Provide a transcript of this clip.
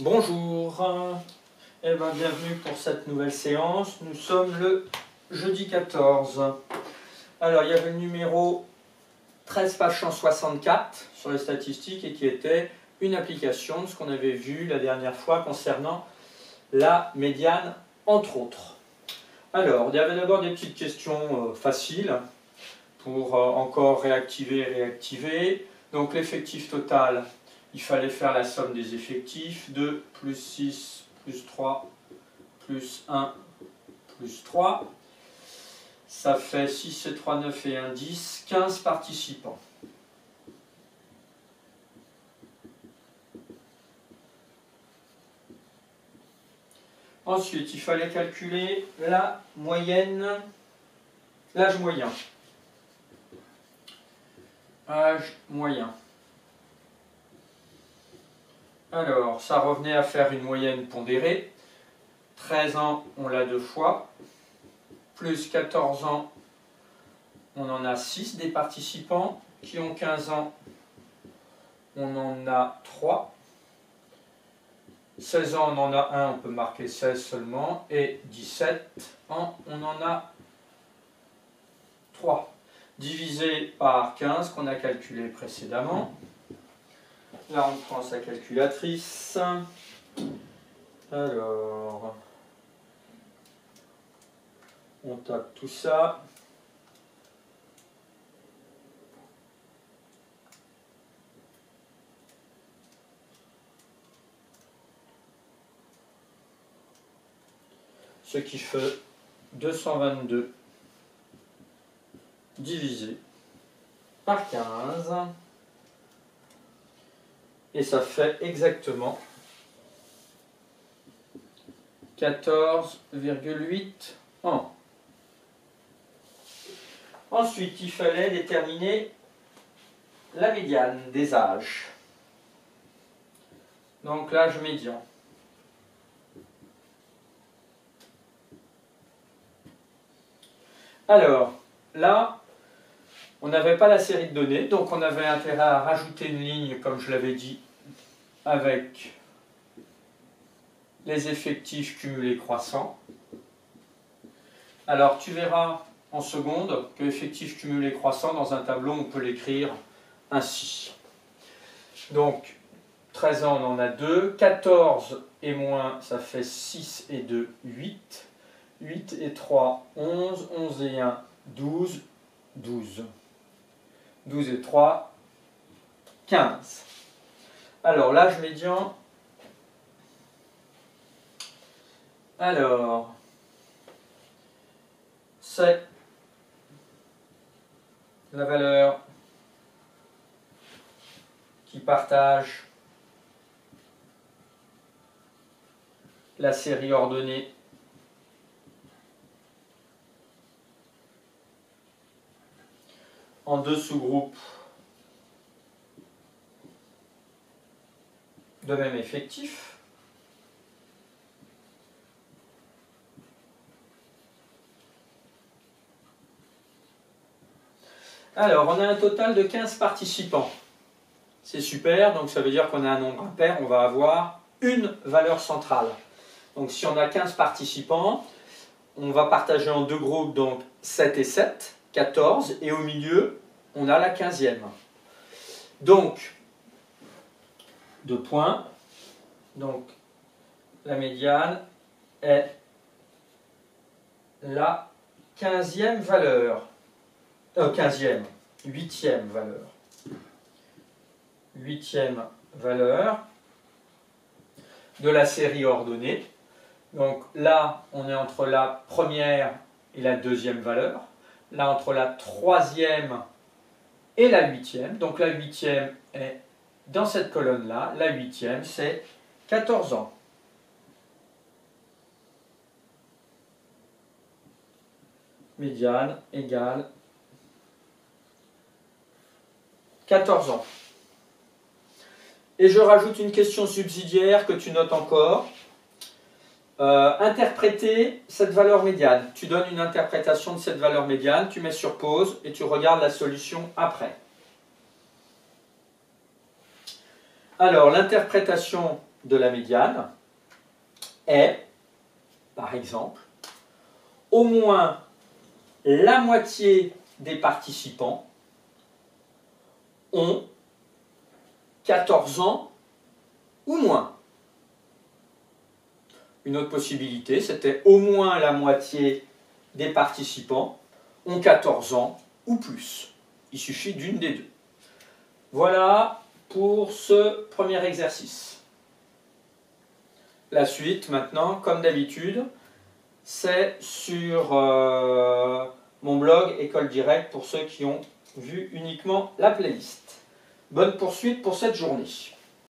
Bonjour, bienvenue pour cette nouvelle séance. Nous sommes le jeudi 14. Alors, il y avait le numéro 13 page 164 sur les statistiques et qui était une application de ce qu'on avait vu la dernière fois concernant la médiane, entre autres. Alors, il y avait d'abord des petites questions faciles pour encore réactiver et réactiver. Donc, l'effectif total, il fallait faire la somme des effectifs, 2 plus 6 plus 3 plus 1 plus 3. Ça fait 6 et 3, 9 et 1, 10, 15 participants. Ensuite, il fallait calculer la moyenne, l'âge moyen. Âge moyen. Alors, ça revenait à faire une moyenne pondérée. 13 ans, on l'a 2 fois. Plus 14 ans, on en a 6 des participants. Qui ont 15 ans, on en a 3. 16 ans, on en a 1, on peut marquer 16 seulement. Et 17 ans, on en a 3. Divisé par 15 qu'on a calculé précédemment. Là, on prend sa calculatrice. Alors, on tape tout ça. Ce qui fait 222 divisé par 15. Et ça fait exactement 14,8 ans. Ensuite, il fallait déterminer la médiane des âges. Donc l'âge médian. Alors, là, on n'avait pas la série de données, donc on avait intérêt à rajouter une ligne, comme je l'avais dit, avec les effectifs cumulés croissants. Alors, tu verras en seconde que effectif cumulé croissant, dans un tableau, on peut l'écrire ainsi. Donc, 13 ans, on en a 2. 14 et moins, ça fait 6 et 2, 8. 8 et 3, 11. 11 et 1, 12. 12. 12 et 3, 15. Alors, l'âge médian. Alors, c'est la valeur qui partage la série ordonnée en 2 sous-groupes de même effectif. Alors, on a un total de 15 participants. C'est super, donc ça veut dire qu'on a un nombre impair, on va avoir une valeur centrale. Donc si on a 15 participants, on va partager en 2 groupes, donc 7 et 7, 14, et au milieu, on a la 15e. Donc, 2 points. Donc, la médiane est la 15e valeur. 15e, 8e valeur. 8e valeur de la série ordonnée. Donc là, on est entre la première et la 2e valeur. Là, entre la 3e et la 8e. Donc la 8e est dans cette colonne-là. La 8e, c'est 14 ans. Médiane égale 14 ans. Et je rajoute une question subsidiaire que tu notes encore. Interpréter cette valeur médiane. Tu donnes une interprétation de cette valeur médiane, tu mets sur pause et tu regardes la solution après. Alors, l'interprétation de la médiane est, par exemple, au moins la moitié des participants ont 14 ans ou moins. Une autre possibilité, c'était au moins la moitié des participants ont 14 ans ou plus. Il suffit d'une des deux. Voilà pour ce premier exercice. La suite, maintenant, comme d'habitude, c'est sur mon blog École Directe pour ceux qui ont vu uniquement la playlist. Bonne poursuite pour cette journée.